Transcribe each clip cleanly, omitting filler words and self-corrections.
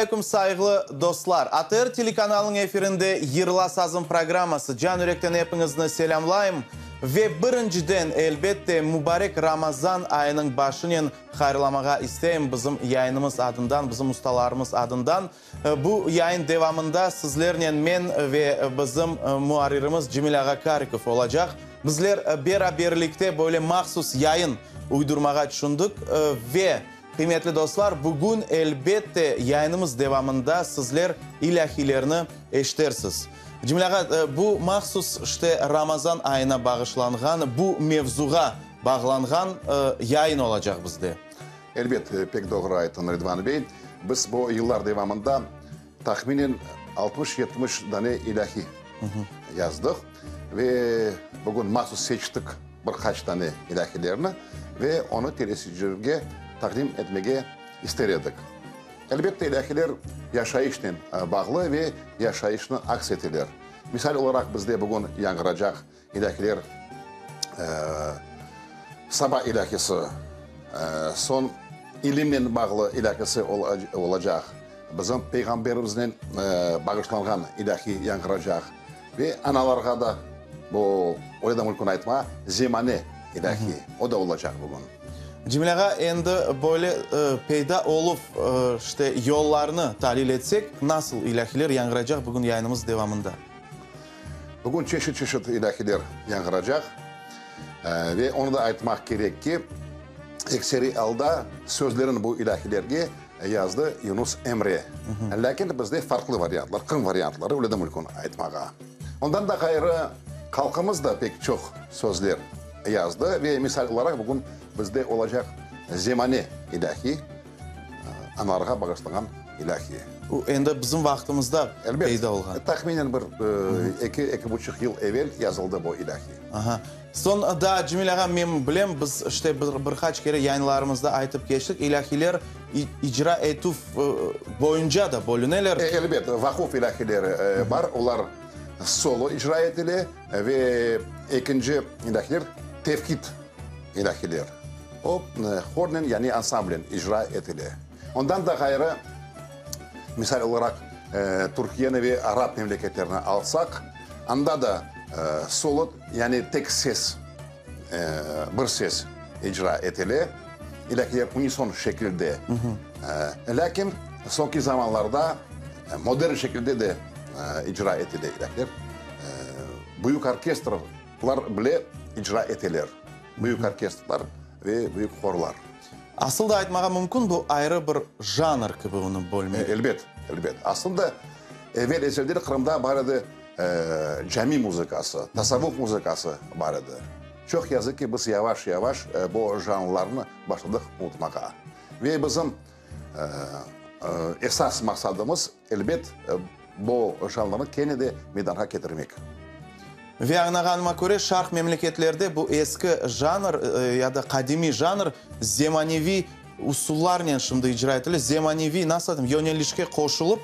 Assalamualaikum saygılı dostlar. ATR telekanalının efirinde Yırla Sazın programması. Can yürekten hepinizni selamlayım. Ve birinciden elbette mübarek Ramazan ayının başını hayırlamağa isteyim bizim yayınımız adından, bizim ustalarımız adından. Bu yayın devamında sizlerle men ve bizim muharirimiz Cemil Ağakarikov olacak. Bizler beraberlikte böyle mahsus yayın uydurmağa düşündük ve kıymetli dostlar, bugün elbette yayınımız devamında sizler ilahilerini eşitersiniz. Cemil Ağa, bu mahsus işte Ramazan ayına bağışlanğan, bu mevzuğa bağlanğan yayın olacak bizde. Elbette pek doğru aytın Rıdvan Bey. Biz bu yıllar devamında tahminen 60-70 tane ilahi yazdık. Ve bugün mahsus seçtik birkaç tane ilahilerini ve onu telesizcilerine takdim etmeye istedik. Elbette ilahiler yaşayışla bağlı ve yaşayışını aksetilir. Misal olarak bizde bugün yankıracak ilahiler sabah ilahisi, son ilimle bağlı ilahisi olacak. Bizim peygamberimizden bağışlanan ilahi yankıracak. Ve analarga da bu orada mülkün aytma zemane ilahi o da olacak bugün. Cemil Ağa, endi böyle peyda olup işte yollarını tahlil etsek nasıl ilahiler yankıracak bugün yayınımız devamında? Bugün çeşit ilahiler yankıracak ve onu da aytmak gerek ki ekseri alda sözlerin bu ilahilerge yazdı Yunus Emre. Lakin bizde farklı varyantlar, kın varyantları öyle de mülkün aytmağa. Ondan da gayrı halkımız da pek çok sözler yazdı ve misal olarak bugün bizde olacak zemane ilahi, anarga bağışlanan ilahi. Bu endi bizim vaktimizde peyda olgan. Tahminen bir 2,5 yıl evvel yazıldı bu ilahi. Aha. Son da Cemil Ağa, men bilem biz işte birkaç kere yayınlarımızda aytıp geçtik. İlahiler icra etuf boyunca da bölüneler. Elbette vakıf ilahileri var. Onlar solo icra edilir ve ikinci ilahiler tevkit ilahiler. O hornen yani ansamblen icra edilir. Ondan da gayrı misal olarak Türkiye'ni ve Arap memleketlerini alsak, anda da solo yani tek ses, bir ses icra edilir. İlahiler unison şekilde. Lakin sonki zamanlarda modern şekilde de icra edilir ilahiler. Büyük orkestrlar bile icra edilir. Büyük orkestrlar ve büyük horlar. Asıl da aytmağa mümkün bu ayrı bir janr gibi onu bölmeyi. Elbet. Aslında evvel ezelleri Kırım'da vardı cami muzikası, tasavvuf muzikası vardı. Çok yazık ki biz yavaş bu janrlarını başladık unutmaya. Ve bizim esas maksadımız elbet bu janrlarını kendi meydana getirmek. Ve anlağanıma göre şark memleketlerde bu eski janr ya da kadimi janr zemanevi usullarla şimdi icra edilir. Zemanevi nasıl diyeyim yönelişke koşulup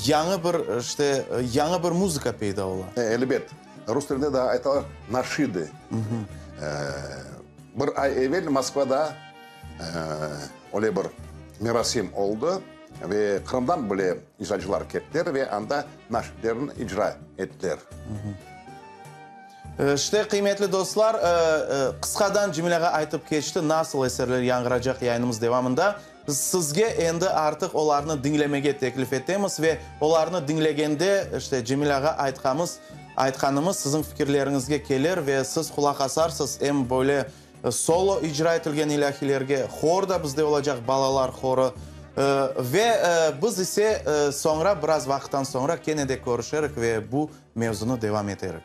yanı bir müzika peyda olan. Elbet. Rus dilinde de aytalar naşidi. Bir ay evvel Moskva'da öyle bir merasim oldu ve Kırım'dan bile icracılar geldiler ve anda naşidlerini icra ettiler. İşte kıymetli dostlar, kıskadan Cemil Ağa aytıp geçti nasıl eserler yankıracak yayınımız devamında. Sizge endi artık onlarını dinlemeye teklif ettiğimiz ve onlarını dinlegende işte Cemil Ağa aytkanımız sizin fikirlerinizge gelir ve siz kulak asarsınız. Hem böyle solo icra etilgen ilahilerge hor da bizde olacak balalar horu. Ve biz ise sonra biraz vakitten sonra gene de görüşerek ve bu mevzunu devam ederek.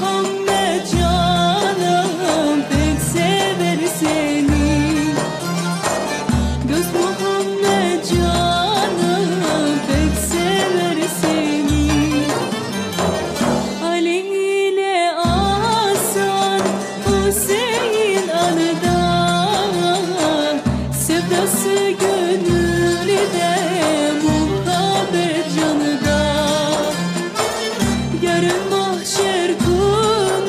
Muhammed canım pek sever seni. Göz Muhammed canım pek sever seni. Ali ile Hasan Hüseyin anıdan, sevdası gönülde muhabbet canıda. Yarın mahşer günü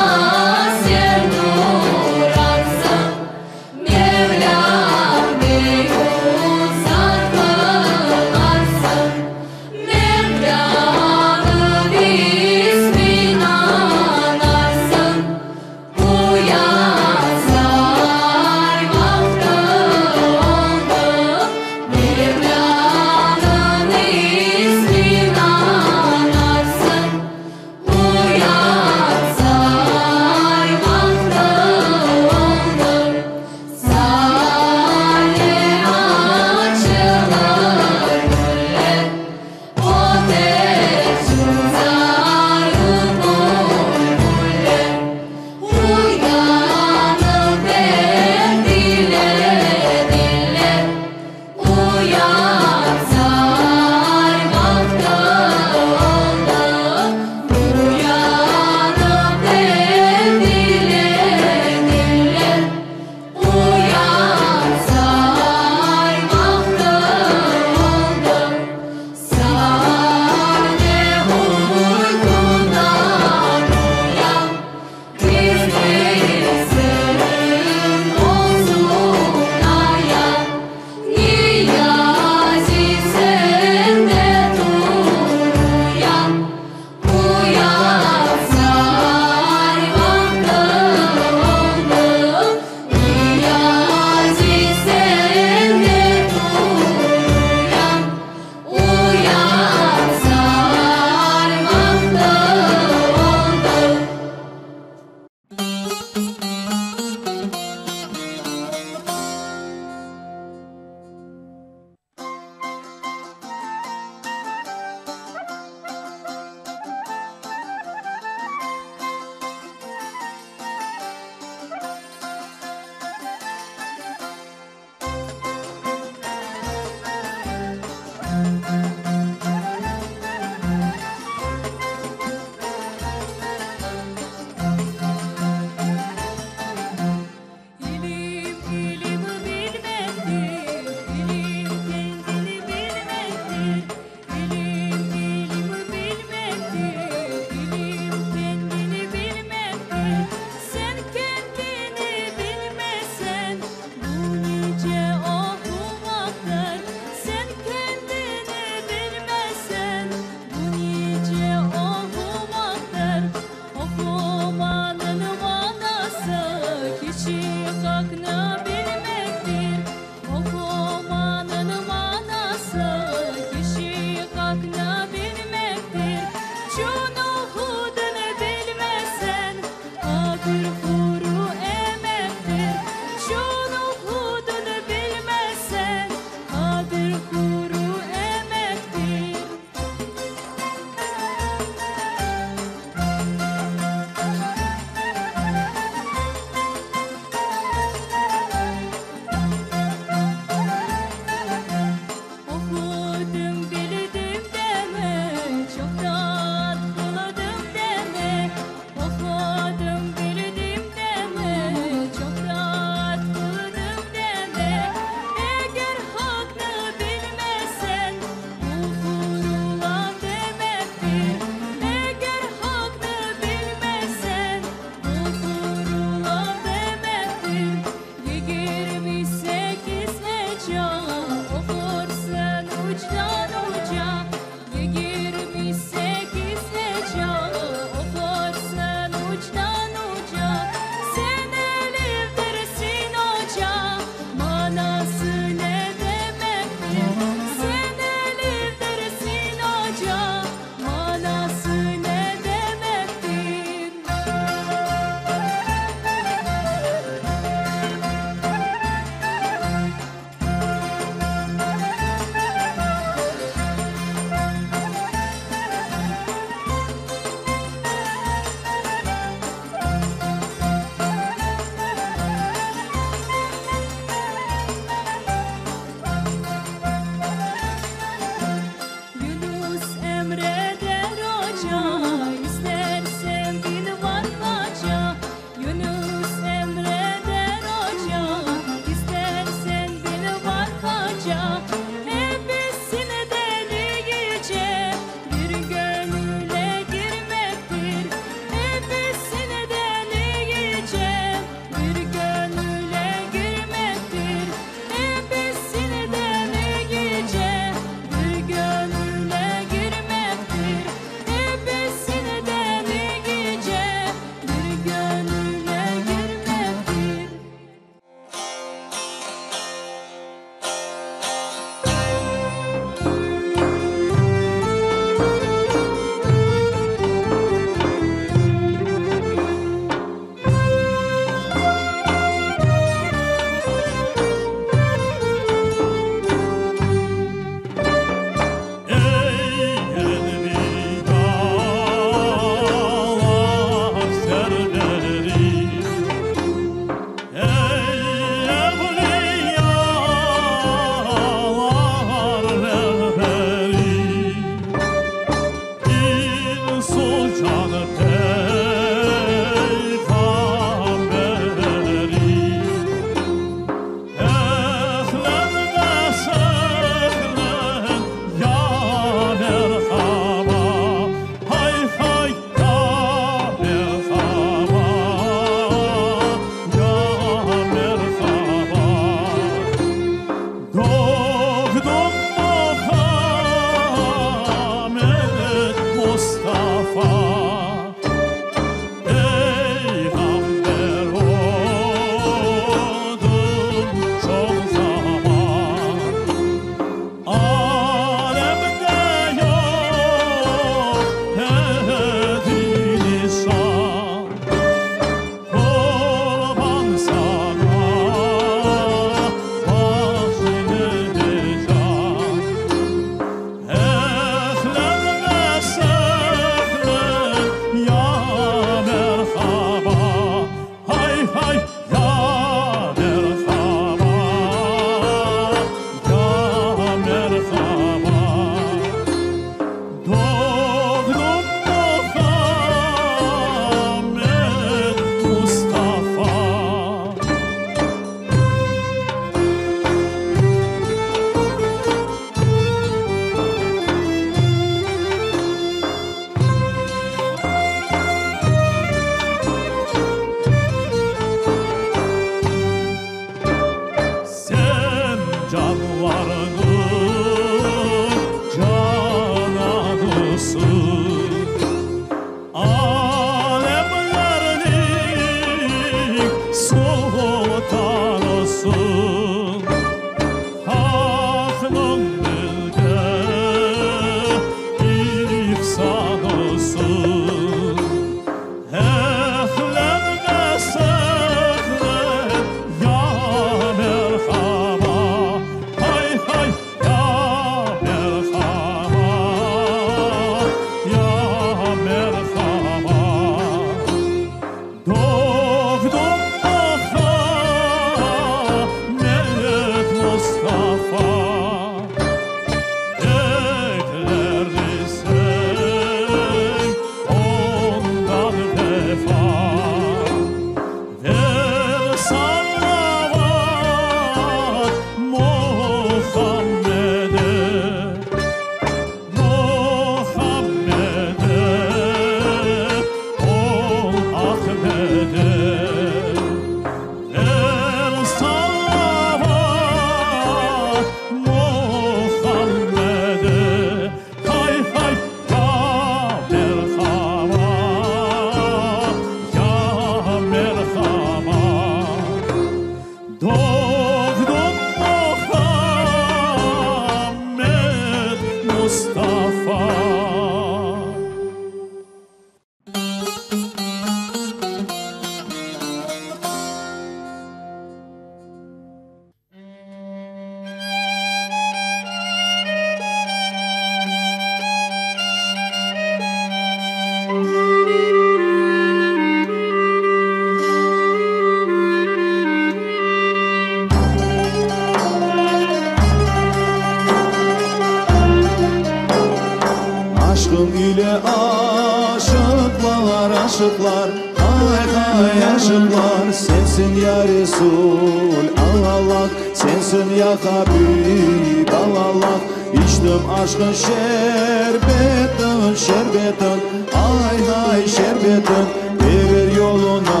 aşıklar, ay ay aşıklar, sensin ya Resul, Allah sensin ya Habib Allah. İçtim aşkın şerbetin, şerbetin, ay ay şerbetin. Verir yoluna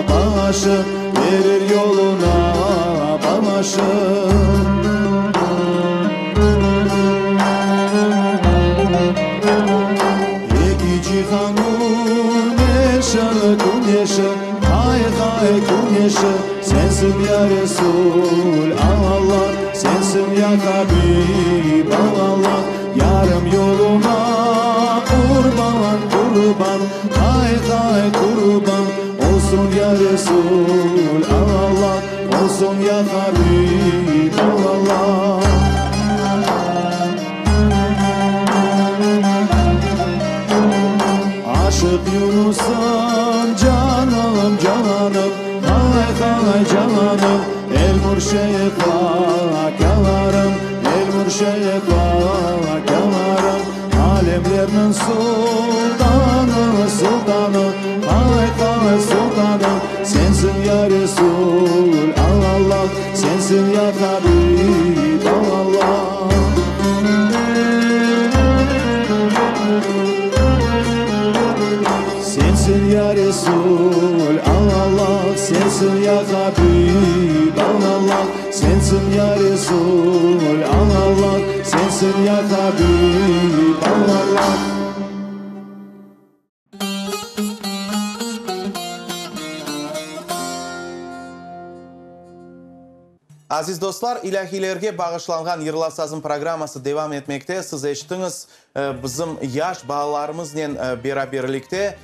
başım, verir yoluna başım. Cihanun eşi, güneşi, hay hay güneşi. Sensin ya Resul Allah, sensin ya Habib Allah. Yarım yoluna kurban, kurban, hay hay kurban. Olsun ya Resul Allah, olsun ya Habib Allah. Aşık Yunus'um canım canım, hay hay canım. El mürşeye kalarım, el mürşeye kalarım. Alemlerin sultanı, sultanı, hay hay sultanı. Sensin ya Resul Allah, sensin ya Habib Allah. Sensin ya Resul Allah, sensin ya Habib Allah. Sensin ya Resul Allah, sensin ya Habib Allah. Aziz dostlar, ilahilerge bağışlangan Yırla Sazın programması devam etmekte. Siz eşitiniz bizim yaş bağlarımızla beraberlikte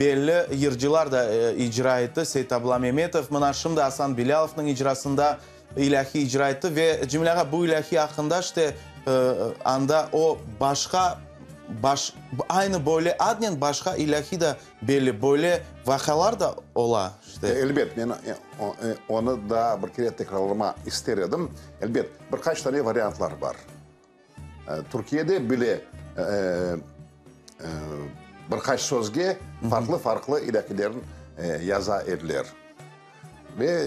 belli yırcılar da icra etti. Seyit Abla Mehmetov, mına şimdi Hasan Bilalov'nın icrasında ilahi icra etti ve cümlege bu ilahi hakkında işte anda o başka aynı böyle adnen başka ilahi de belli böyle vakalar da ola işte. Elbet ben onu da bir kere tekrarlama isterim. Elbet birkaç tane varyantlar var. Türkiye'de bile birkaç sözge farklı ilahilerin yaza edilir. Ve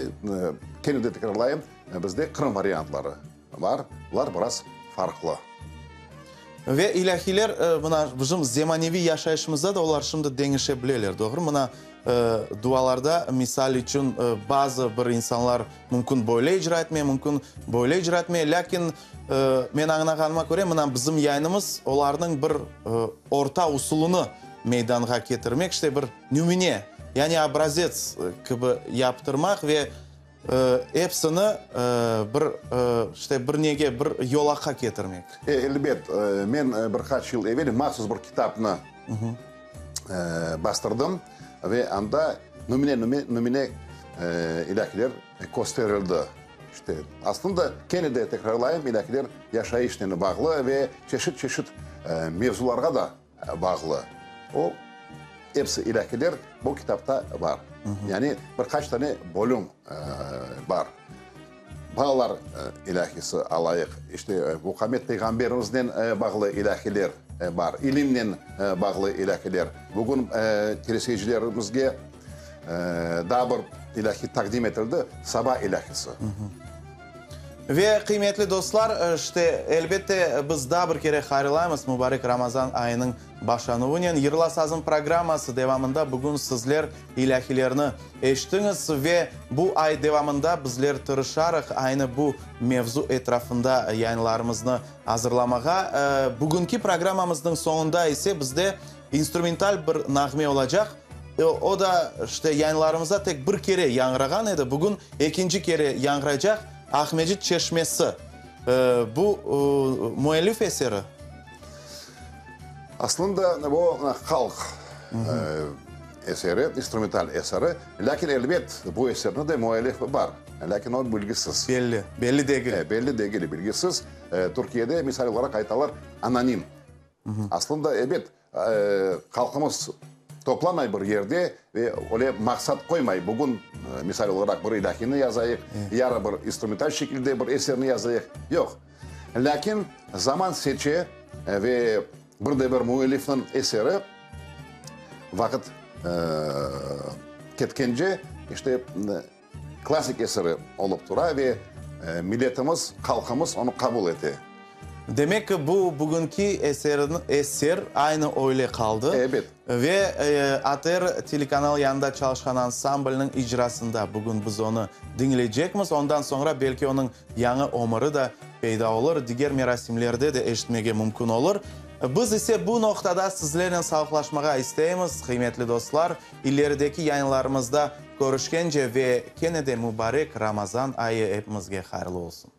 kendi de tekrarlayayım, bizde Kırım varyantları var. Bunlar biraz farklı. Ve ilahiler bizim zemanevi yaşayışımızda da onlar şimdi değişebilirler, doğru mu? Dualarda misal için bazı bir insanlar mümkün böyle icra etmeye, mümkün böyle icra etmeye. Lakin ben anlağanıma göre bizim yayınımız onların bir orta usulunu meydana getirmek, işte bir nümune, yani obrazец gibi yaptırmak ve hepsini bir nege bir yola getirmek. Elbet, ben birkaç yıl evvel mahsus bir kitabını bastırdım ve anda nümune ilahiler gösterildi. İşte aslında kendi de tekrarlayayım, ilahiler yaşayışına bağlı ve çeşit mevzulara da bağlı. O hepsi ilahiler bu kitapta var. Yani birkaç tane bölüm var. Bağlar ilahisi alayık. İşte Muhammed Peygamberimizden bağlı ilahiler var. İlimle bağlı ilahiler. Bugün teleseyircilerimizge daha bir ilahi takdim edildi. Sabah ilahisi. Ve kıymetli dostlar, işte elbette biz daha bir kere hayırlayımız mübarek Ramazan ayının başlanıvının Yırla Sazın programması devamında bugün sizler ilahilerini eşittiniz ve bu ay devamında bizler tırışarıq aynı bu mevzu etrafında yayınlarımızı hazırlamağa. Bugünkü programımızın sonunda ise bizde instrumental bir nağme olacak. O da işte yayınlarımıza tek bir kere yanğırağan idi. Bugün ikinci kere yanğıracak. Ahmecit Çeşmesi. Bu müellif eseri. Aslında bu halk eseri, instrumental eseri. Lakin elbet bu eserinde de müellif var. Lakin o bilgisiz. Belli değil. Belli değil, bilgisiz. Türkiye'de misal olarak aytalar anonim. Aslında elbet halkımız toplanmay bir yerde ve öyle maksat koymay. Bugün misal olarak bir ilahini yazayık, yarın bir instrumental şekilde bir eserini yazayık. Yok. Lakin zaman seçe ve burada bir müellifin eseri vakit ketkince işte klasik eseri olup dura ve milletimiz, halkımız onu kabul etti. Demek ki bu bugünkü eser aynı öyle kaldı. Evet. Ve Ater telekanal yanında çalışan ansamblının icrasında bugün biz onu dinleyecekmiz. Ondan sonra belki onun yanı ömrü de peyda olur. Diğer merasimlerde de eşitmege mümkün olur. Biz ise bu noktada sizlerle sağlıklaşmaya isteyimiz, kıymetli dostlar. İlerideki yayınlarımızda görüşkence ve gene de mübarek Ramazan ayı hepimizge hayırlı olsun.